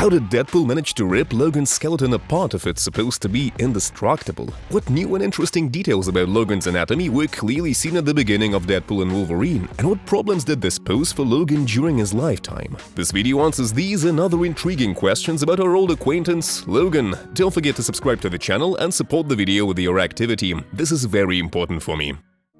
How did Deadpool manage to rip Logan's skeleton apart if it's supposed to be indestructible? What new and interesting details about Logan's anatomy were clearly seen at the beginning of Deadpool and Wolverine? And what problems did this pose for Logan during his lifetime? This video answers these and other intriguing questions about our old acquaintance, Logan. Don't forget to subscribe to the channel and support the video with your activity. This is very important for me.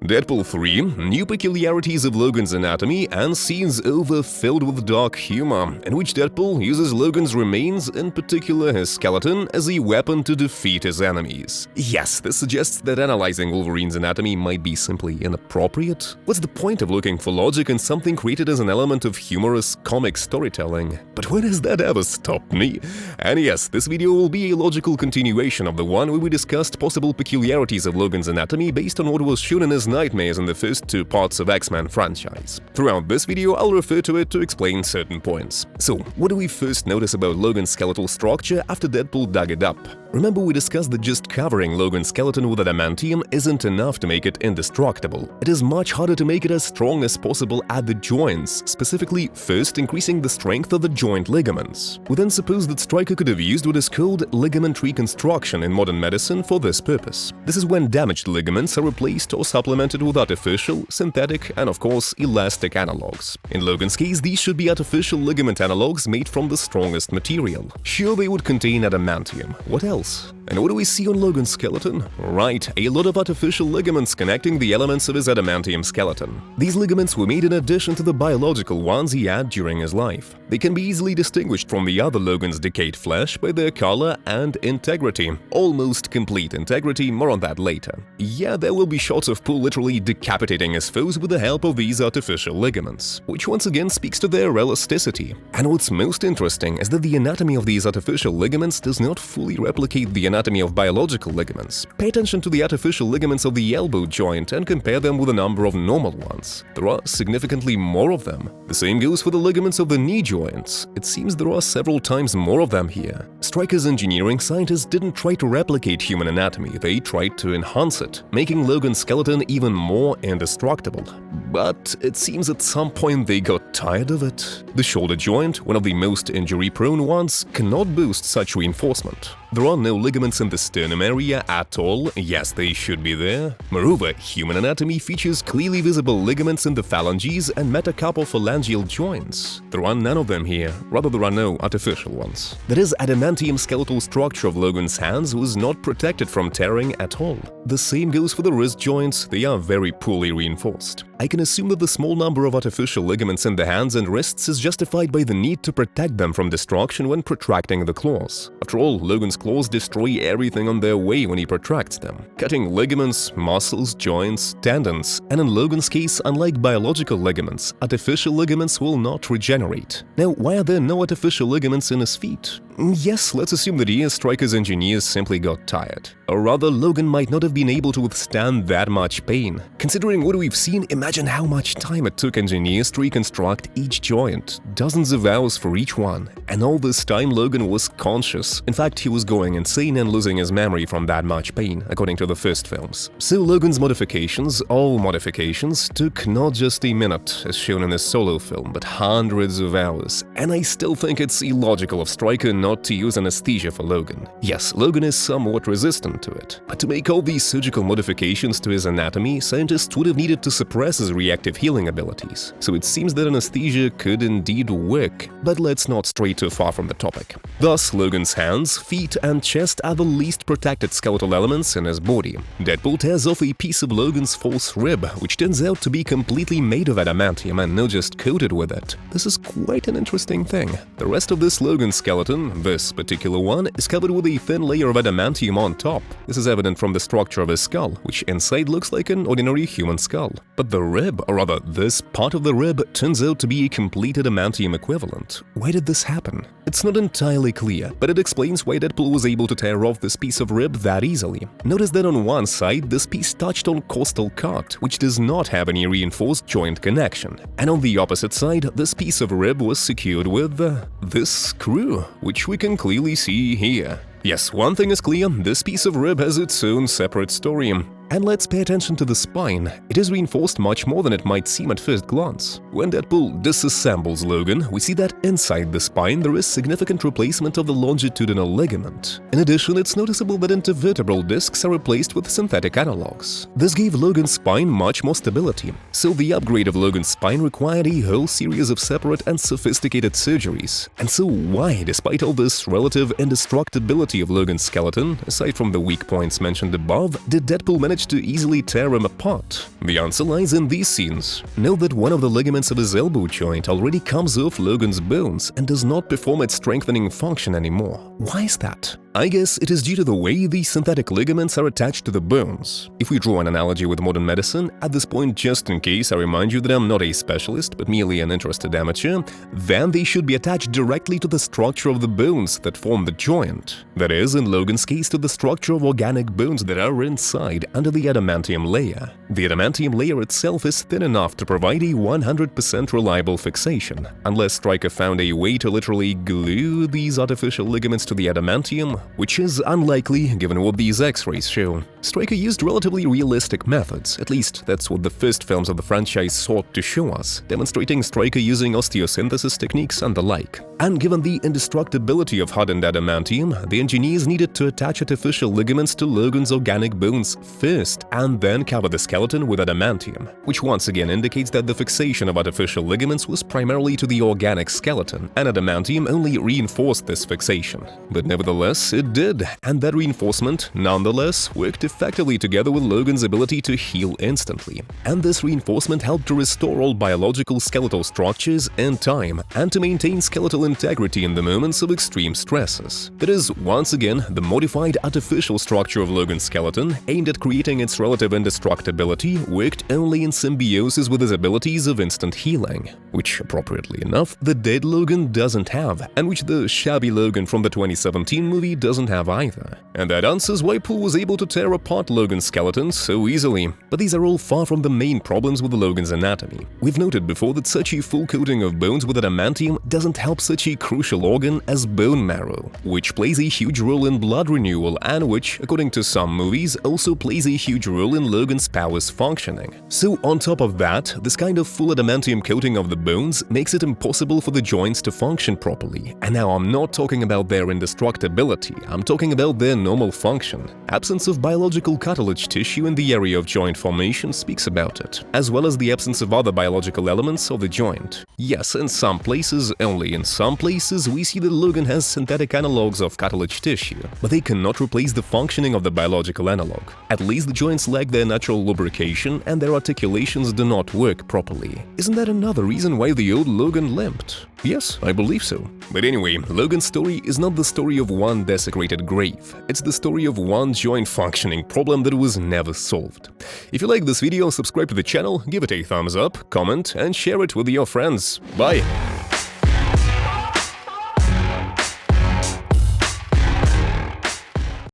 Deadpool 3, new peculiarities of Logan's anatomy and scenes overfilled with dark humor, in which Deadpool uses Logan's remains, in particular his skeleton, as a weapon to defeat his enemies. Yes, this suggests that analyzing Wolverine's anatomy might be simply inappropriate. What's the point of looking for logic in something created as an element of humorous comic storytelling? But when has that ever stopped me? And yes, this video will be a logical continuation of the one where we discussed possible peculiarities of Logan's anatomy based on what was shown in his nightmares in the first two parts of X-Men franchise. Throughout this video, I'll refer to it to explain certain points. So, what do we first notice about Logan's skeletal structure after Deadpool dug it up? Remember, we discussed that just covering Logan's skeleton with adamantium isn't enough to make it indestructible. It is much harder to make it as strong as possible at the joints, specifically first increasing the strength of the joint ligaments. We then suppose that Stryker could have used what is called ligament reconstruction in modern medicine for this purpose. This is when damaged ligaments are replaced or supplemented with artificial, synthetic, and of course, elastic analogs. In Logan's case, these should be artificial ligament analogs made from the strongest material. Sure, they would contain adamantium. What else? And what do we see on Logan's skeleton? Right, a lot of artificial ligaments connecting the elements of his adamantium skeleton. These ligaments were made in addition to the biological ones he had during his life. They can be easily distinguished from the other Logan's decayed flesh by their color and integrity. Almost complete integrity, more on that later. Yeah, there will be shots of Poole literally decapitating his foes with the help of these artificial ligaments, which once again speaks to their elasticity. And what's most interesting is that the anatomy of these artificial ligaments does not fully replicate the anatomy of biological ligaments. Pay attention to the artificial ligaments of the elbow joint and compare them with a number of normal ones. There are significantly more of them. The same goes for the ligaments of the knee joints. It seems there are several times more of them here. Stryker's engineering scientists didn't try to replicate human anatomy, they tried to enhance it, making Logan's skeleton even more indestructible. But it seems at some point they got tired of it. The shoulder joint, one of the most injury-prone ones, cannot boast such reinforcement. There are no ligaments in the sternum area at all. Yes, they should be there. Moreover, human anatomy features clearly visible ligaments in the phalanges and metacarpophalangeal joints. There are none of them here, rather there are no artificial ones. That is, adamantium skeletal structure of Logan's hands was not protected from tearing at all. The same goes for the wrist joints, they are very poorly reinforced. I can assume that the small number of artificial ligaments in the hands and wrists is justified by the need to protect them from destruction when protracting the claws. After all, Logan's claws destroy everything on their way when he protracts them, cutting ligaments, muscles, joints, tendons, and in Logan's case, unlike biological ligaments, artificial ligaments will not regenerate. Now, why are there no artificial ligaments in his feet? Yes, let's assume that he and Stryker's engineers simply got tired. Or rather, Logan might not have been able to withstand that much pain. Considering what we've seen, imagine how much time it took engineers to reconstruct each joint, dozens of hours for each one. And all this time Logan was conscious. In fact, he was going insane and losing his memory from that much pain, according to the first films. So Logan's modifications, all modifications, took not just a minute, as shown in his solo film, but hundreds of hours. And I still think it's illogical of Stryker not to use anesthesia for Logan. Yes, Logan is somewhat resistant to it, but to make all these surgical modifications to his anatomy, scientists would have needed to suppress his reactive healing abilities. So it seems that anesthesia could indeed work, but let's not stray too far from the topic. Thus, Logan's hands, feet, and chest are the least protected skeletal elements in his body. Deadpool tears off a piece of Logan's false rib, which turns out to be completely made of adamantium and not just coated with it. This is quite an interesting thing. The rest of this Logan skeleton, this particular one, is covered with a thin layer of adamantium on top. This is evident from the structure of his skull, which inside looks like an ordinary human skull. But the rib, or rather this part of the rib, turns out to be a complete adamantium equivalent. Why did this happen? It's not entirely clear, but it explains why Deadpool was able to tear off this piece of rib that easily. Notice that on one side, this piece touched on costal cut, which does not have any reinforced joint connection. And on the opposite side, this piece of rib was secured with this screw, which we can clearly see here. Yes, one thing is clear, this piece of rib has its own separate story. And let's pay attention to the spine. It is reinforced much more than it might seem at first glance. When Deadpool disassembles Logan, we see that inside the spine there is significant replacement of the longitudinal ligament. In addition, it's noticeable that intervertebral discs are replaced with synthetic analogs. This gave Logan's spine much more stability. So the upgrade of Logan's spine required a whole series of separate and sophisticated surgeries. And so why, despite all this relative indestructibility of Logan's skeleton, aside from the weak points mentioned above, did Deadpool manage to easily tear him apart? The answer lies in these scenes. Note that one of the ligaments of his elbow joint already comes off Logan's bones and does not perform its strengthening function anymore. Why is that? I guess it is due to the way these synthetic ligaments are attached to the bones. If we draw an analogy with modern medicine, at this point, just in case I remind you that I'm not a specialist but merely an interested amateur, then they should be attached directly to the structure of the bones that form the joint. That is, in Logan's case, to the structure of organic bones that are inside under the adamantium layer. The adamantium layer itself is thin enough to provide a 100% reliable fixation, unless Stryker found a way to literally glue these artificial ligaments to the adamantium, which is unlikely given what these X-rays show. Stryker used relatively realistic methods, at least that's what the first films of the franchise sought to show us, demonstrating Stryker using osteosynthesis techniques and the like. And given the indestructibility of hardened adamantium, the engineers needed to attach artificial ligaments to Logan's organic bones first, and then cover the skeleton with adamantium, which once again indicates that the fixation of artificial ligaments was primarily to the organic skeleton, and adamantium only reinforced this fixation. But nevertheless, it did, and that reinforcement, nonetheless, worked effectively together with Logan's ability to heal instantly. And this reinforcement helped to restore all biological skeletal structures in time, and to maintain skeletal integrity in the moments of extreme stresses. That is, once again, the modified artificial structure of Logan's skeleton, aimed at creating its relative indestructibility, worked only in symbiosis with his abilities of instant healing, which, appropriately enough, the dead Logan doesn't have, and which the shabby Logan from the 2017 movie doesn't have either. And that answers why Poole was able to tear apart Logan's skeleton so easily. But these are all far from the main problems with Logan's anatomy. We've noted before that such a full coating of bones with adamantium doesn't help such a crucial organ as bone marrow, which plays a huge role in blood renewal and which, according to some movies, also plays a huge role in Logan's powers functioning. So on top of that, this kind of full adamantium coating of the bones makes it impossible for the joints to function properly. And now I'm not talking about their indestructibility, I'm talking about their normal function. Absence of biological cartilage tissue in the area of joint formation speaks about it, as well as the absence of other biological elements of the joint. Yes, in some places, only in some places, we see that Logan has synthetic analogs of cartilage tissue, but they cannot replace the functioning of the biological analog. At least the joints lack their natural lubrication and their articulations do not work properly. Isn't that another reason why the old Logan limped? Yes, I believe so. But anyway, Logan's story is not the story of one desecrated grave. It's the story of one joint functioning problem that was never solved. If you like this video, subscribe to the channel, give it a thumbs up, comment, and share it with your friends. Bye!